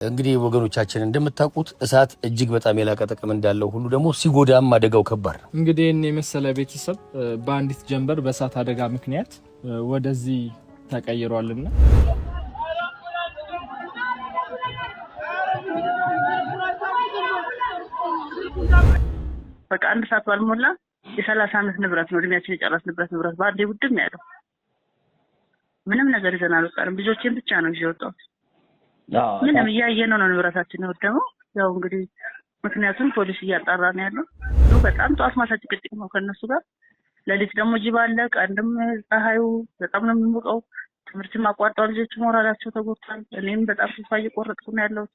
እንግዲህ ወገኖቻችን እንደምታውቁት እሳት እጅግ በጣም የላቀ ጥቅም እንዳለው ሁሉ ደግሞ ሲጎዳም አደጋው ከባድ ነው። እንግዲህ እኔ የመሰለ ቤተሰብ በአንዲት ጀንበር በእሳት አደጋ ምክንያት ወደዚህ ተቀይሯልና በቃ አንድ ሰዓት ባልሞላ የ30 ዓመት ንብረት ነው እድሜያችን የጨረስንበት ንብረት ባንዴ ውድም ያለው ምንም ነገር ይዘን አልወጣንም። ልጆችን ብቻ ነው ይወጣው ምንም እያየነው ነው ንብረታችን የወደመው። ያው እንግዲህ ምክንያቱም ፖሊስ እያጣራ ነው ያለው። በጣም ጧት ማታ ጭቅጭቅ ነው ከነሱ ጋር። ለሊት ደግሞ ጅብ አለ፣ ቀንድም ፀሐዩ በጣም ነው የሚሞቀው። ትምህርትም አቋርጠው ልጆች ሞራላቸው ተጎድቷል። እኔም በጣም ተስፋ እየቆረጥኩ ነው ያለው።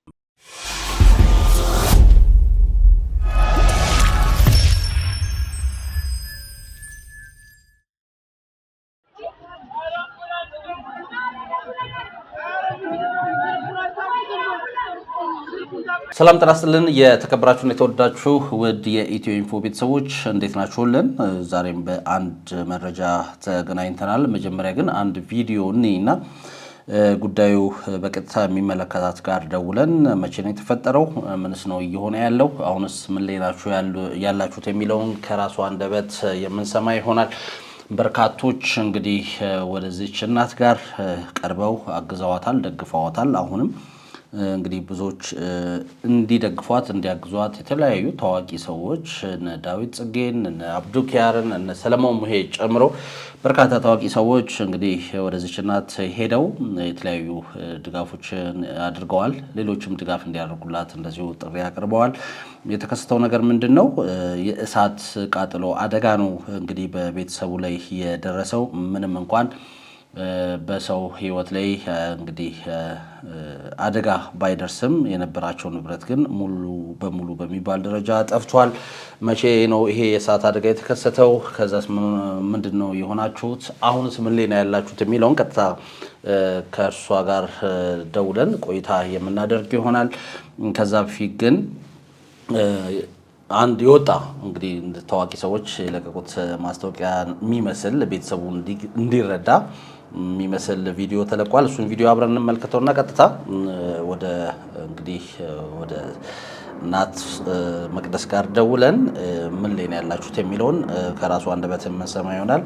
ሰላም ጤና ይስጥልን። የተከበራችሁና የተወደዳችሁ ውድ የኢትዮ ኢንፎ ቤተሰቦች እንዴት ናችሁልን? ዛሬም በአንድ መረጃ ተገናኝተናል። መጀመሪያ ግን አንድ ቪዲዮ እንይና ጉዳዩ በቀጥታ የሚመለከታት ጋር ደውለን መቼ ነው የተፈጠረው፣ ምንስ ነው እየሆነ ያለው፣ አሁንስ ምን ላይ ናችሁ ያላችሁት የሚለውን ከራሷ አንደበት የምንሰማ ይሆናል። በርካቶች እንግዲህ ወደዚች እናት ጋር ቀርበው አግዘዋታል፣ ደግፈዋታል። አሁንም እንግዲህ ብዙዎች እንዲደግፏት እንዲያግዟት የተለያዩ ታዋቂ ሰዎች እነ ዳዊት ጽጌን እነ አብዱኪያርን እነ ሰለሞን ሙሄ ጨምሮ በርካታ ታዋቂ ሰዎች እንግዲህ ወደዚች እናት ሄደው የተለያዩ ድጋፎችን አድርገዋል። ሌሎችም ድጋፍ እንዲያደርጉላት እንደዚሁ ጥሪ አቅርበዋል። የተከሰተው ነገር ምንድነው? የእሳት ቃጠሎ አደጋ ነው እንግዲህ በቤተሰቡ ላይ የደረሰው። ምንም እንኳን በሰው ህይወት ላይ እንግዲህ አደጋ ባይደርስም የነበራቸው ንብረት ግን ሙሉ በሙሉ በሚባል ደረጃ ጠፍቷል። መቼ ነው ይሄ የእሳት አደጋ የተከሰተው? ከዛስ ምንድነው የሆናችሁት? አሁንስ ምን ላይ ነው ያላችሁት የሚለውን ቀጥታ ከእርሷ ጋር ደውለን ቆይታ የምናደርግ ይሆናል። ከዛ በፊት ግን አንድ ይወጣ እንግዲህ ታዋቂ ሰዎች የለቀቁት ማስታወቂያ የሚመስል ቤተሰቡ እንዲረዳ የሚመስል ቪዲዮ ተለቋል። እሱን ቪዲዮ አብረን እንመልከተውና ቀጥታ ወደ እንግዲህ ወደ እናት መቅደስ ጋር ደውለን ምን ላይ ነው ያላችሁት የሚለውን ከራሱ አንደበት የምንሰማ ይሆናል።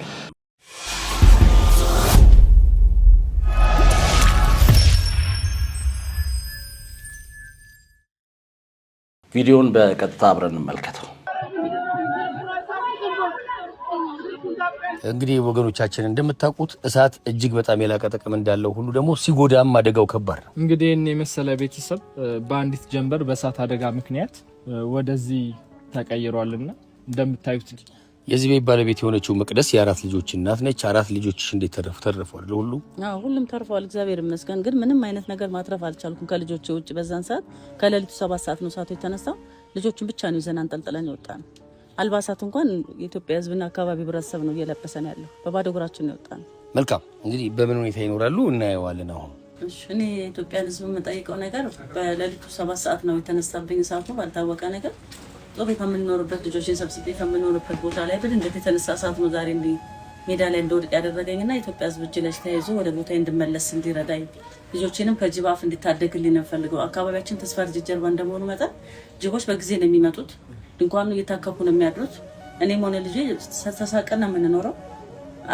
ቪዲዮን በቀጥታ አብረን እንመልከተው። እንግዲህ ወገኖቻችን እንደምታውቁት እሳት እጅግ በጣም የላቀ ጥቅም እንዳለው ሁሉ ደግሞ ሲጎዳም አደጋው ከባድ ነው። እንግዲህ እኔ የመሰለ ቤተሰብ በአንዲት ጀንበር በእሳት አደጋ ምክንያት ወደዚህ ተቀይሯልና እንደምታዩት የዚህ ቤት ባለቤት የሆነችው መቅደስ የአራት ልጆች እናት ነች። አራት ልጆችሽ እንዴት ተረፈዋል? ሁሉም ተርፈዋል፣ እግዚአብሔር ይመስገን። ግን ምንም አይነት ነገር ማትረፍ አልቻልኩም ከልጆቼ ውጭ። በዛን ሰዓት ከሌሊቱ 7 ሰዓት ነው እሳቱ የተነሳው። ልጆቹን ብቻ ነው ይዘን አንጠልጥለን የወጣን። አልባሳት እንኳን የኢትዮጵያ ሕዝብና አካባቢ ህብረተሰብ ነው እየለበሰን ያለው። በባዶ እግራችን ነው የወጣን። መልካም፣ እንግዲህ በምን ሁኔታ ይኖራሉ እናየዋለን። አሁን እኔ የኢትዮጵያ ሕዝብ የምጠይቀው ነገር በሌሊቱ 7 ሰዓት ነው የተነሳብኝ እሳቱ ባልታወቀ ነገር። ጦቤ ከምንኖርበት ልጆችን ሰብስቤ ከምንኖርበት ቦታ ላይ በድንገት የተነሳ እሳት ነው ዛሬ እንዲህ ሜዳ ላይ እንደወድቅ ያደረገኝና የኢትዮጵያ ሕዝብ እጅ ላይ ተያይዞ ወደ ቦታ እንድመለስ እንዲረዳኝ ልጆችንም ከጅብ አፍ እንዲታደግልኝ ነው የምፈልገው። አካባቢያችን ተስፋ ልጅ ጀርባ እንደመሆኑ መጠን ጅቦች በጊዜ ነው የሚመጡት። ድንኳኑ እየታከኩ ነው የሚያድሩት። እኔም ሆነ ልጄ ተሳቀን ነው የምንኖረው።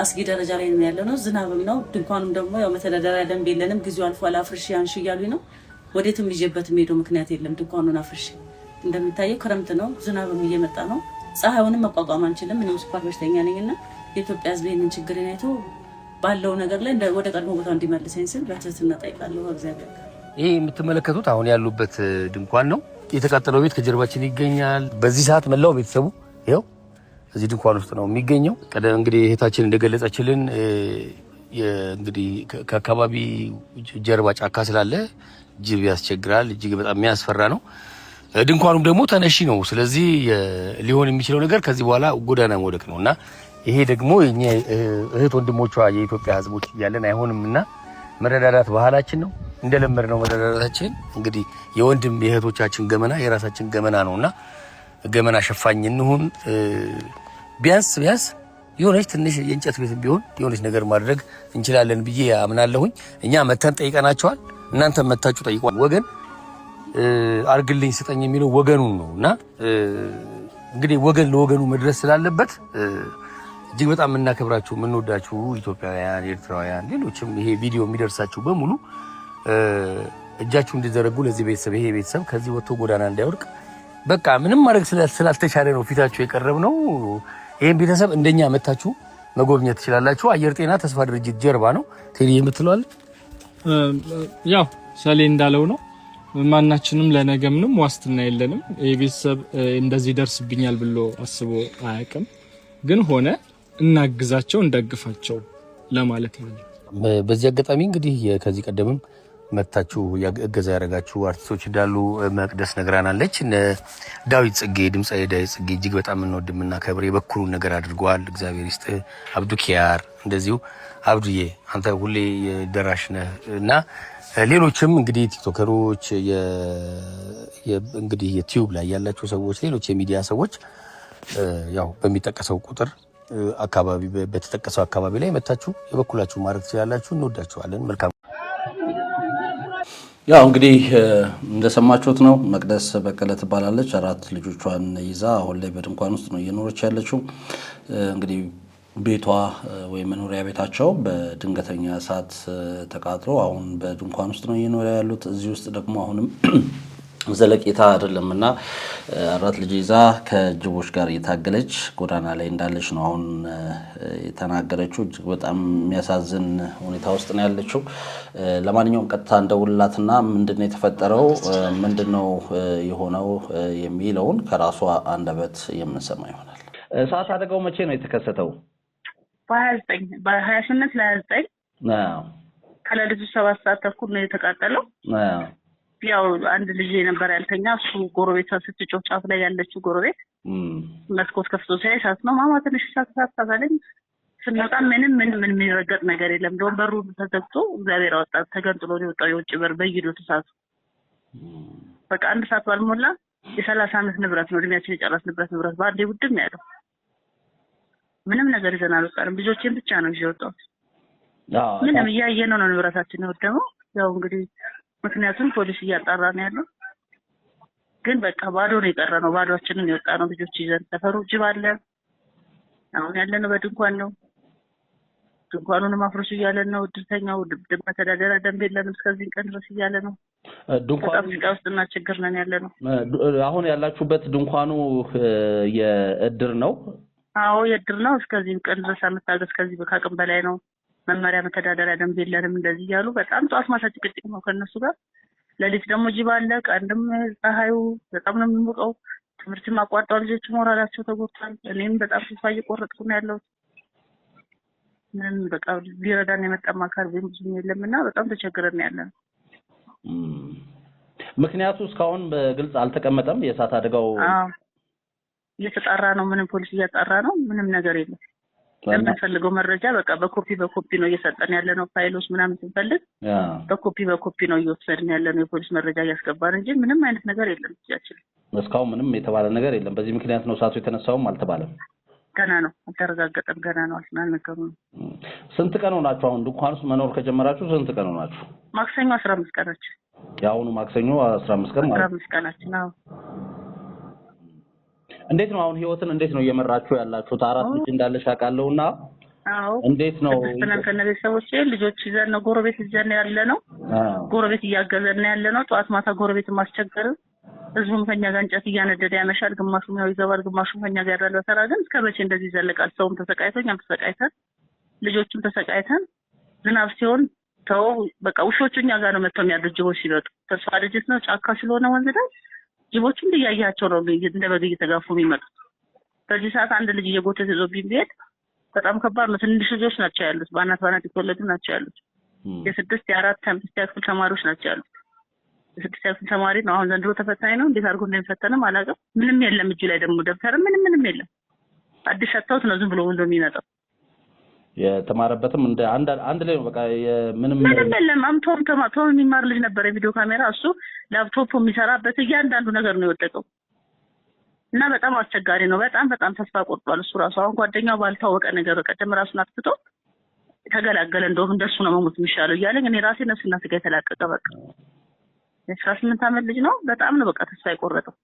አስጊ ደረጃ ላይ ነው ያለነው። ዝናብም ነው። ድንኳኑም ደግሞ ያው መተዳደሪያ ደንብ የለንም። ጊዜው አልፏል። አፍርሽ አንሺ እያሉኝ ነው። ወዴትም ይዤበት የምሄደው ምክንያት የለም። ድንኳኑን አፍርሽ እንደምታየው ክረምት ነው። ዝናብም እየመጣ ነው። ፀሐዩንም መቋቋም አንችልም። እኔም ስኳር በሽተኛ ነኝና የኢትዮጵያ ሕዝብ ይህንን ችግር አይቶ ባለው ነገር ላይ ወደ ቀድሞ ቦታ እንዲመልሰኝ ስል በትህትና እጠይቃለሁ። እግዚአብሔር ይሄ የምትመለከቱት አሁን ያሉበት ድንኳን ነው። የተቃጠለው ቤት ከጀርባችን ይገኛል። በዚህ ሰዓት መላው ቤተሰቡ ይኸው እዚህ ድንኳን ውስጥ ነው የሚገኘው። ቀደም እንግዲህ እህታችን እንደገለጸችልን እንግዲህ ከአካባቢ ጀርባ ጫካ ስላለ ጅብ ያስቸግራል። እጅግ በጣም የሚያስፈራ ነው። ድንኳኑም ደግሞ ተነሺ ነው። ስለዚህ ሊሆን የሚችለው ነገር ከዚህ በኋላ ጎዳና መውደቅ ነውና ይሄ ደግሞ የኛ እህት ወንድሞቿ የኢትዮጵያ ሕዝቦች እያለን አይሆንምና መረዳዳት ባህላችን ነው። እንደለመድነው መረዳዳታችን እንግዲህ የወንድም የእህቶቻችን ገመና የራሳችን ገመና ነውና ገመና ሸፋኝ እንሁን። ቢያንስ የሆነች ትንሽ የእንጨት ቤት ቢሆን የሆነች ነገር ማድረግ እንችላለን ብዬ አምናለሁኝ። እኛ መተን ጠይቀናቸዋል። እናንተ መታችሁ ጠይቋል። ወገን አርግልኝ ስጠኝ የሚለው ወገኑን ነውና እንግዲህ ወገን ለወገኑ መድረስ ስላለበት እጅግ በጣም የምናከብራችሁ የምንወዳችሁ ኢትዮጵያውያን፣ ኤርትራውያን፣ ሌሎችም ይሄ ቪዲዮ የሚደርሳችሁ በሙሉ እጃችሁ እንዲዘረጉ ለዚህ ቤተሰብ ይሄ ቤተሰብ ከዚህ ወጥቶ ጎዳና እንዳይወድቅ በቃ ምንም ማድረግ ስላልተቻለ ነው ፊታችሁ የቀረብ ነው። ይሄን ቤተሰብ እንደኛ መታችሁ መጎብኘት ትችላላችሁ። አየር ጤና ተስፋ ድርጅት ጀርባ ነው። ቴዲ የምትለዋል ያው ሰሌ እንዳለው ነው። ማናችንም ለነገ ምንም ዋስትና የለንም። ይሄ ቤተሰብ እንደዚህ ደርስብኛል ብሎ አስቦ አያውቅም። ግን ሆነ እናግዛቸው እንደግፋቸው ለማለት ነው። በዚህ አጋጣሚ እንግዲህ ከዚህ ቀደምም መታችሁ እገዛ ያደረጋችሁ አርቲስቶች እንዳሉ መቅደስ ነግራናለች። ዳዊት ጽጌ ድምጻዊ ዳዊት ጽጌ እጅግ በጣም እንወድምና ከብሬ የበኩሉን ነገር አድርጓል። እግዚአብሔር ይስጥ። አብዱ ኪያር እንደዚሁ አብዱዬ አንተ ሁሌ ደራሽ ነህ እና ሌሎችም እንግዲህ ቲክቶከሮች እንግዲህ የዩቲዩብ ላይ ያላችሁ ሰዎች ሌሎች የሚዲያ ሰዎች ያው በሚጠቀሰው ቁጥር አካባቢ በተጠቀሰው አካባቢ ላይ መታችሁ የበኩላችሁ ማድረግ ትችላላችሁ። እንወዳችኋለን። መልካም ያው እንግዲህ እንደሰማችሁት ነው። መቅደስ በቀለ ትባላለች። 4 ልጆቿን ይዛ አሁን ላይ በድንኳን ውስጥ ነው እየኖረች ያለችው። እንግዲህ ቤቷ ወይ መኖሪያ ቤታቸው በድንገተኛ እሳት ተቃጥሎ አሁን በድንኳን ውስጥ ነው እየኖረ ያሉት። እዚህ ውስጥ ደግሞ አሁንም ዘለቄታ አይደለምና 4 ልጅ ይዛ ከጅቦች ጋር እየታገለች ጎዳና ላይ እንዳለች ነው አሁን የተናገረችው። እጅግ በጣም የሚያሳዝን ሁኔታ ውስጥ ነው ያለችው። ለማንኛውም ቀጥታ እንደውላትና ምንድነው የተፈጠረው ምንድነው የሆነው የሚለውን ከራሷ አንደበት የምንሰማ ይሆናል። እሳት አደጋው መቼ ነው የተከሰተው? በ28 ለ29 ከሌሊቱ 7 ሰዓት ተኩል ነው የተቃጠለው። ያው አንድ ልጅ ነበር ያልተኛ። እሱ ጎረቤት ስትጮህ ጫፍ ላይ ያለችው ጎረቤት መስኮት ከፍቶ ሲያይ እሳት ነው። ማማ ትንሽ እሳት አለኝ። ስንወጣ ምንም የሚረገጥ ነገር የለም። ደም በሩ ተዘግቶ እግዚአብሔር አወጣ። ተገንጥሎ ነው የወጣው የውጭ በር በይዶ ተሳቱ። በቃ አንድ ሰዓት ባልሞላ የ30 ዓመት ንብረት ነው እድሜያችን የጨረስንበት ንብረት በአንዴ ውድም ያለው። ምንም ነገር ይዘን አልወጣንም። ልጆቼን ብቻ ነው ይዤ ወጣሁት። ምንም እያየነው ነው ንብረታችን የወደመው። ያው እንግዲህ ምክንያቱም ፖሊስ እያጣራ ነው ያለው። ግን በቃ ባዶ ነው የቀረነው። ባዶአችንን የወጣ ነው ልጆች ይዘን። ሰፈሩ ጅብ አለ። አሁን ያለነው በድንኳን ነው። ድንኳኑንም አፍርሱ እያለን ነው። እድርተኛው መተዳደሪያ ደንብ የለንም እስከዚህ ቀን ድረስ እያለ ነው። ድንኳኑ ውስጥና ችግር ነን ያለነው። አሁን ያላችሁበት ድንኳኑ የእድር ነው? አዎ የእድር ነው። እስከዚህ ቀን ድረስ አመታገስ ከዚህ በካቅም በላይ ነው። መመሪያ መተዳደሪያ ደንብ የለንም እንደዚህ እያሉ በጣም ጧት ማታ ጭቅጭቅ ነው ከነሱ ጋር። ለሊት ደግሞ ጅብ አለ። ቀንድም ፀሐዩ በጣም ነው የሚሞቀው። ትምህርትም አቋርጠው ልጆች ሞራላቸው ተጎድቷል። እኔም በጣም ተስፋ እየቆረጥኩ ነው ያለሁት። ምንም በቃ ሊረዳን የመጣ አካል ብዙም የለምና በጣም ተቸግረን ያለን። ምክንያቱ እስካሁን በግልጽ አልተቀመጠም። የእሳት አደጋው እየተጣራ ነው። ምንም ፖሊስ እያጣራ ነው። ምንም ነገር የለም። ለምንፈልገው መረጃ በቃ በኮፒ ነው እየሰጠን ያለነው። ፋይሎች ምናምን ስንፈልግ በኮፒ ነው እየወሰድን ያለነው። የፖሊስ መረጃ እያስገባን እንጂ ምንም አይነት ነገር የለም። እጃችን እስካሁን ምንም የተባለ ነገር የለም። በዚህ ምክንያት ነው እሳቱ የተነሳውም አልተባለም። ገና ነው አልተረጋገጠም። ገና ነው አልተናገሩም። ስንት ቀን ሆናችሁ አሁን ድንኳን ውስጥ መኖር ከጀመራችሁ? ስንት ቀን ሆናችሁ? ማክሰኞ 15 ቀናችን። ያውኑ ማክሰኞ 15 ቀን ማለት 15 ቀናችን ነው። እንዴት ነው አሁን ህይወትን እንዴት ነው እየመራችሁ ያላችሁት? 4 ልጅ እንዳለሽ አውቃለሁና እንዴት ነው? ከነቤተሰቦቼ ልጆች ይዘን ነው ጎረቤት ይዘን ያለነው። ጎረቤት እያገዘን ያለነው። ጧት ማታ ጎረቤት ማስቸገር። ህዝቡም ከኛ ጋር እንጨት እያነደደ ያመሻል። ግማሹም ያው ይገባል፣ ግማሹም ከኛ ጋር ያለው ተራ። ግን እስከ መቼ እንደዚህ ይዘለቃል? ሰውም ተሰቃይቶ እኛም ተሰቃይተን ልጆችም ተሰቃይተን ዝናብ ሲሆን ተው በቃ ውሾቹ እኛ ጋር ነው መጥተው የሚያድሩ። ጅቦች ሲመጡ ተስፋ ልጅት ነው ጫካ ስለሆነ ወንዝ ላይ ጅቦቹን እያያቸው ነው እንደ በግ እየተጋፉ የሚመጡት። በዚህ ሰዓት አንድ ልጅ እየጎተተ ይዞብኝ ቢሄድ በጣም ከባድ ነው። ትንሽ ልጆች ናቸው ያሉት። ባናት የተወለዱ ናቸው ያሉት። የ6 የ4 5 ያክል ተማሪዎች ናቸው ያሉት። የ6 ያክል ተማሪ ነው። አሁን ዘንድሮ ተፈታኝ ነው። እንዴት አድርጎ እንደሚፈተንም አላውቅም። ምንም የለም እጁ ላይ ደግሞ ደብተር ምንም የለም። አዲስ ሰጥተውት ነው ዝም ብሎ እንደሚመጣው። የተማረበትም እንደ አንድ ላይ ነው በቃ ምንም የለም። ቶም የሚማር ልጅ ነበር። የቪዲዮ ካሜራ እሱ ላፕቶፕ የሚሰራበት እያንዳንዱ ነገር ነው የወደቀው እና በጣም አስቸጋሪ ነው። በጣም ተስፋ ቆርጧል እሱ ራሱ። አሁን ጓደኛው ባልታወቀ ነገር ቀደም ራሱን አጥፍቶ ተገላገለ። እንደውም እንደሱ ነው መሞት የሚሻለው እያለኝ እኔ ራሴ ነፍስና ስጋ የተላቀቀ በቃ የ18 ዓመት ልጅ ነው። በጣም ነው በቃ ተስፋ የቆረጠው።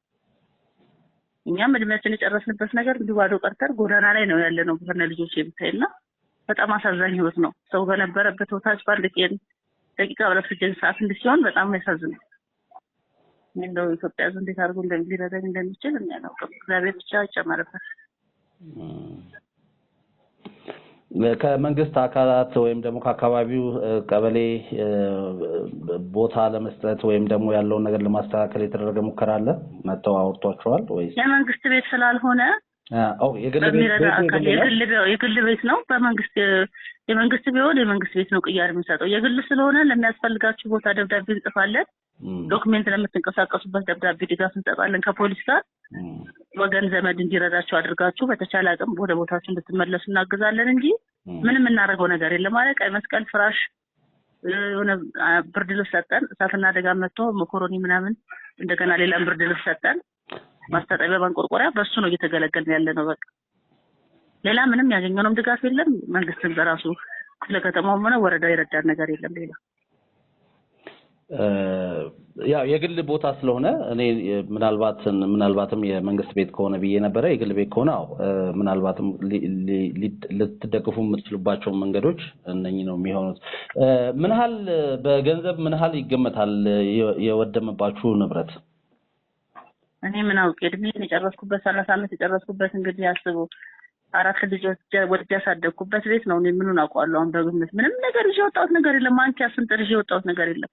እኛም እድሜያችን የጨረስንበት ነገር እንዲህ ባዶ ቀርተን ጎዳና ላይ ነው ያለነው ከነ ልጆቼ ብታይና በጣም አሳዛኝ ህይወት ነው። ሰው በነበረበት ቦታች ባንድ ቀን ደቂቃ ወለፍጀን ሰዓት እንዲሆን በጣም ያሳዝናል። እንደው ኢትዮጵያ እንዴት አድርጎ እንደሚረዳኝ እንደሚችል እናያውቀው። እግዚአብሔር ብቻ ይጨመርበት። ከመንግስት አካላት ወይም ደግሞ ከአካባቢው ቀበሌ ቦታ ለመስጠት ወይም ደግሞ ያለውን ነገር ለማስተካከል የተደረገ ሙከራ አለ? መተው አውርቷቸዋል ወይስ? የመንግስት ቤት ስላልሆነ የግል ቤት ነው። በመንግስት የመንግስት ቢሆን የመንግስት ቤት ነው ቅያር የሚሰጠው። የግል ስለሆነ ለሚያስፈልጋችሁ ቦታ ደብዳቤ እንጽፋለን። ዶክመንት ለምትንቀሳቀሱበት ደብዳቤ ድጋፍ እንሰጣለን። ከፖሊስ ጋር ወገን ዘመድ እንዲረዳችሁ አድርጋችሁ በተቻለ አቅም ወደ ቦታችሁ እንድትመለሱ እናግዛለን እንጂ ምንም እናደርገው ነገር የለም። ማለት ቀይ መስቀል ፍራሽ የሆነ ብርድ ልብስ ሰጠን። እሳትና አደጋ መጥቶ መኮሮኒ ምናምን እንደገና ሌላም ብርድ ልብስ ሰጠን። ማስተጣበያ ማንቆርቆሪያ በሱ ነው እየተገለገልን ያለ ነው። በቃ ሌላ ምንም ያገኘነው ድጋፍ የለም። መንግስትን በራሱ ለከተማው ሆነ ወረዳው ይረዳን ነገር የለም። ሌላ ያው የግል ቦታ ስለሆነ እኔ ምናልባትም የመንግስት ቤት ከሆነ ብዬ ነበር። የግል ቤት ከሆነ ምናልባትም ልትደግፉ የምትችሉባቸው መንገዶች እነኚህ ነው የሚሆኑት። ምን ያህል በገንዘብ ምን ያህል ይገመታል የወደመባችሁ ንብረት? እኔ ምን አውቄ እድሜን የጨረስኩበት 30 ዓመት የጨረስኩበት እንግዲህ አስቡ 4 ልጆች ወልጄ ያሳደግኩበት ቤት ነው። እኔ ምኑን አውቀዋለሁ? አሁን በግምት ምንም ነገር ይዤ ወጣሁት ነገር የለም። ማንኪያ ስንጥር ይዤ ወጣሁት ነገር የለም።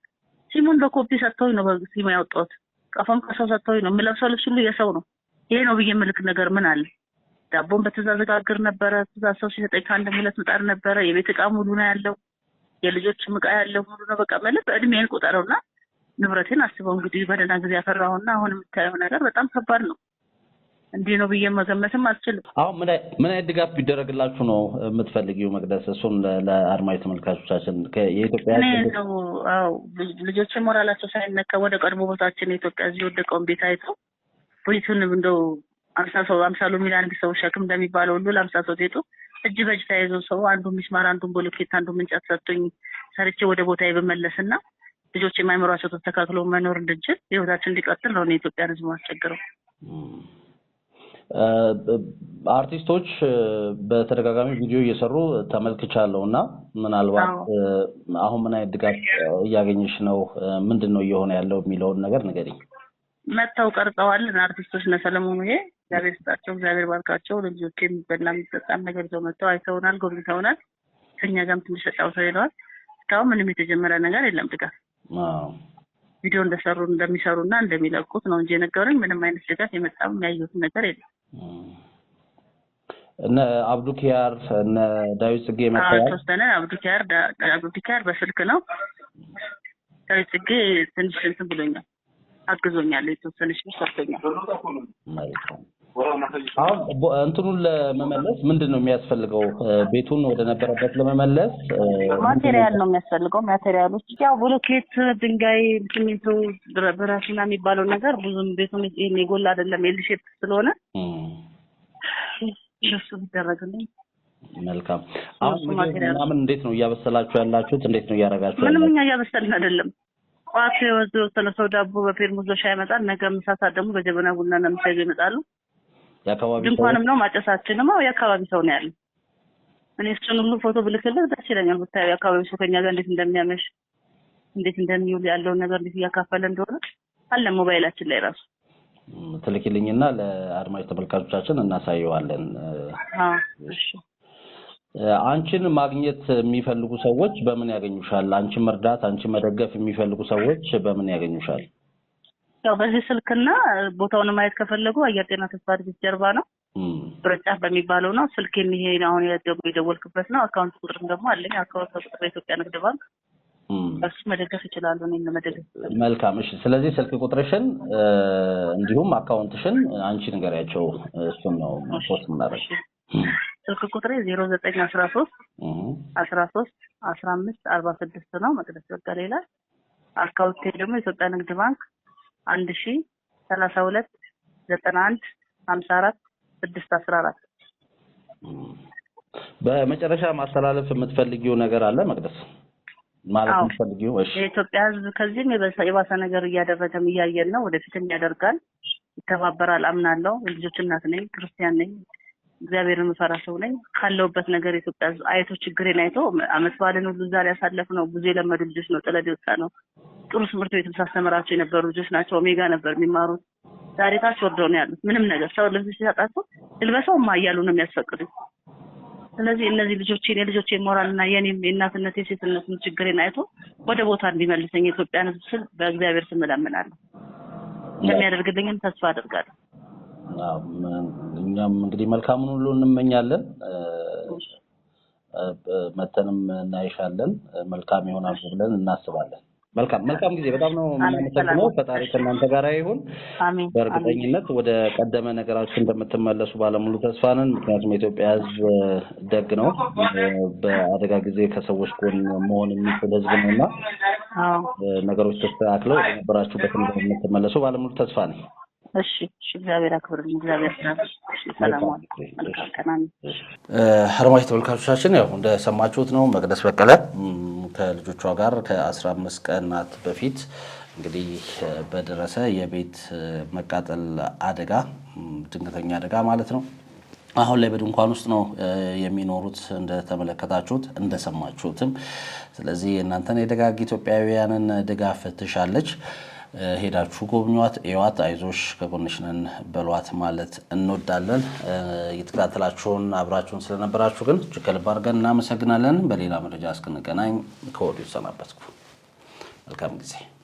ሲሙን በኮፒ ሰጥተውኝ ነው በሲሙ ያወጣሁት። ቀፎም ከሰው ሰጥተውኝ ነው። የምለብሰው ልብስ ሁሉ የሰው ነው። ይሄ ነው ብዬ ምልክ ነገር ምን አለ? ዳቦን በትእዛዝ ጋግር ነበረ። ትእዛዝ ሰው ሲሰጠኝ ከአንድ ሁለት ምጣድ ነበረ። የቤት ዕቃ ሙሉ ነው ያለው። የልጆች ዕቃ ያለው ሙሉ ነው። በቃ ማለት እድሜን ቁጠረውና ንብረቴን አስበው እንግዲህ በደህና ጊዜ ያፈራውና አሁን የምታየው ነገር በጣም ከባድ ነው። እንዲህ ነው ብዬ መገመትም አልችልም። አሁን ምን አይነት ድጋፍ ቢደረግላችሁ ነው የምትፈልጊው መቅደስ? እሱን ለአድማጭ ተመልካቾቻችን የኢትዮጵያ ልጆች ሞራላቸው ሳይነካ ወደ ቀድሞ ቦታችን የኢትዮጵያ እዚህ ወደቀውን ቤት አይተው ቤቱን እንደው 50 ሎሚ ለአንድ ሰው ሸክም እንደሚባለው ሁሉ ለ50 ሰው ቤቱ እጅ በእጅ ተያይዞ ሰው አንዱ ሚስማር አንዱን ቦሎኬት አንዱን እንጨት ሰጥቶኝ ሰርቼ ወደ ቦታዬ ብመለስና ልጆች የማይመሯቸው ተስተካክሎ መኖር እንድንችል ህይወታችን እንዲቀጥል ነው የኢትዮጵያ ህዝብ ማስቸገረው። አርቲስቶች በተደጋጋሚ ቪዲዮ እየሰሩ ተመልክቻለሁና ምናልባት አሁን ምን አይነት ድጋፍ እያገኘሽ ነው? ምንድነው እየሆነ ያለው የሚለውን ነገር ንገሪኝ። መተው ቀርጸዋል አርቲስቶች ነው ሰለሞን ይሄ እግዚአብሔር ይስጣቸው፣ እግዚአብሔር ባርካቸው። ልጆች የሚበላ የሚጠጣም ነገር ይዘው መተው አይተውናል፣ ጎብኝተውናል። ከኛ ጋርም ትንሽ ተጫውተው ሄደዋል። እስካሁን ምንም የተጀመረ ነገር የለም ድጋፍ። ቪዲዮ እንደሚሰሩና እንደሚለቁት ነው እንጂ የነገሩኝ ምንም አይነት ድጋፍ የመጣም ያየሁት ነገር የለም። እነ አብዱኪያር እነ ዳዊት ጽጌ ተወሰነ አብዱኪያር በስልክ ነው። ዳዊት ጽጌ ትንሽ እንትን ብሎኛል፣ አግዞኛል፣ የተወሰነች ሰርቶኛል። አሁን እንትኑን ለመመለስ ምንድነው የሚያስፈልገው? ቤቱን ወደ ነበረበት ለመመለስ ማቴሪያል ነው የሚያስፈልገው። ማቴሪያሎች ያው ብሎኬት፣ ድንጋይ፣ ሲሚንቶ፣ ብረትና የሚባለው ነገር ብዙም ቤቱን የጎላ አይደለም ኤል ሼፕ ስለሆነ እሱ ቢደረግልኝ መልካም። አሁን ምናምን እንዴት ነው እያበሰላችሁ ያላችሁት? እንዴት ነው እያደረጋችሁ? ምንም እኛ እያበሰልን አይደለም። ቋት የተወሰነ ዳቦ በፔርሙዝ ሻይ ይመጣል። ነገ ምሳ ሰዓት ደግሞ በጀበና ቡና እና ምሳ ይመጣሉ። ድንኳንም ነው ማጨሳችንም የአካባቢ ሰው ነው ያለው። እኔ እሱን ሁሉ ፎቶ ብልክልህ ደስ ይለኛል። ብታየው የአካባቢ ሰው ከኛ ጋር እንዴት እንደሚያመሽ እንዴት እንደሚውል ያለውን ነገር እንዴት እያካፈለ እንደሆነ አለ ሞባይላችን ላይ ራሱ ትልክልኝና ለአድማጭ ተመልካቾቻችን እናሳየዋለን። እሺ። አንቺን ማግኘት የሚፈልጉ ሰዎች በምን ያገኙሻል? አንቺን መርዳት አንቺን መደገፍ የሚፈልጉ ሰዎች በምን ያገኙሻል? ያው በዚህ ስልክና ቦታውን ማየት ከፈለጉ አየር ጤና ተስፋ ድርጅት ጀርባ ነው። ብረጫፍ በሚባለው ነው። ስልክ የሚሄድ አሁን የደወልክበት ነው። አካውንት ቁጥርም ደግሞ አለኝ። አካውንት ቁጥር በኢትዮጵያ ንግድ ባንክ እሱ መደገፍ ይችላሉ። እኔን ለመደገፍ መልካም። እሺ፣ ስለዚህ ስልክ ቁጥርሽን እንዲሁም አካውንትሽን አንቺ ንገሪያቸው። እሱን ነው ፖስት ማድረግ። ስልክ ቁጥሬ 0913 13 15 46 ነው። መቅደስ በቀለ ይላል። አካውንቴ ደግሞ የኢትዮጵያ ንግድ ባንክ 1032 91 54 614። በመጨረሻ ማስተላለፍ የምትፈልጊው ነገር አለ መቅደስ? ማለት የምትፈልጊው? እሺ የኢትዮጵያ ሕዝብ ከዚህም የባሰ ነገር እያደረገም እያየን ነው። ወደፊትም ያደርጋል፣ ይተባበራል አምናለሁ። የልጆች እናት ነኝ፣ ክርስቲያን ነኝ፣ እግዚአብሔርን የምፈራ ሰው ነኝ። ካለውበት ነገር የኢትዮጵያ ሕዝብ አይቶ ችግሬን አይቶ አመት በዓልን ሁሉ ዛሬ ያሳለፍነው ብዙ የለመዱ ልጆች ነው። ጥለን የወጣ ነው። ጥሩ ትምህርት ቤት ሳስተምራቸው የነበሩ ልጆች ናቸው። ኦሜጋ ነበር የሚማሩት። ዛሬ ታች ወርደው ነው ያሉት። ምንም ነገር ሰው ልብስ ሲሰጣቸው ልልበሰውማ እያሉ ነው የሚያስፈቅዱት። ስለዚህ እነዚህ ልጆቼ ሞራልና የኔም የእናትነት የሴትነት ችግሬን አይቶ ወደ ቦታ እንዲመልሰኝ የኢትዮጵያን ሕዝብ ስል በእግዚአብሔር ስም እለምናለሁ። እንደሚያደርግልኝም ተስፋ አደርጋለሁ። እኛም እንግዲህ መልካሙን ሁሉ እንመኛለን። መተንም እናይሻለን። መልካም ይሆናል ብለን እናስባለን። መልካም ጊዜ። በጣም ነው የምናመሰግነው። ፈጣሪ ከእናንተ ጋር ይሁን። አሜን። በእርግጠኝነት ወደ ቀደመ ነገራችሁ እንደምትመለሱ ባለሙሉ ተስፋ ነን። ምክንያቱም የኢትዮጵያ ሕዝብ ደግ ነው። በአደጋ ጊዜ ከሰዎች ጎን መሆን የሚችል ሕዝብ ነውና ነገሮች ተስተካክለው ወደ ነበራችሁበት እንደምትመለሱ ባለሙሉ ተስፋ ነን። እሺ እግዚአብሔር አክብርልኝ። እግዚአብሔር ይስጥልኝ። ሰላም አለይኩም። አድማጭ ተመልካቾቻችን ያው እንደሰማችሁት ነው መቅደስ በቀለ ከልጆቿ ጋር ከ15 ቀናት በፊት እንግዲህ በደረሰ የቤት መቃጠል አደጋ ድንገተኛ አደጋ ማለት ነው አሁን ላይ በድንኳን ውስጥ ነው የሚኖሩት እንደተመለከታችሁት እንደሰማችሁትም። ስለዚህ እናንተን የደጋግ ኢትዮጵያውያንን ድጋፍ ትሻለች። ሄዳችሁ ጎብኟት፣ እዩዋት፣ አይዞሽ ከጎንሽ ነን በሏት ማለት እንወዳለን። እየተከታተላችሁን አብራችሁን ስለነበራችሁ ግን እጅግ ከልብ አድርገን እናመሰግናለን። በሌላ መረጃ እስክንገናኝ ከወዲሁ ሰናበትኩ። መልካም ጊዜ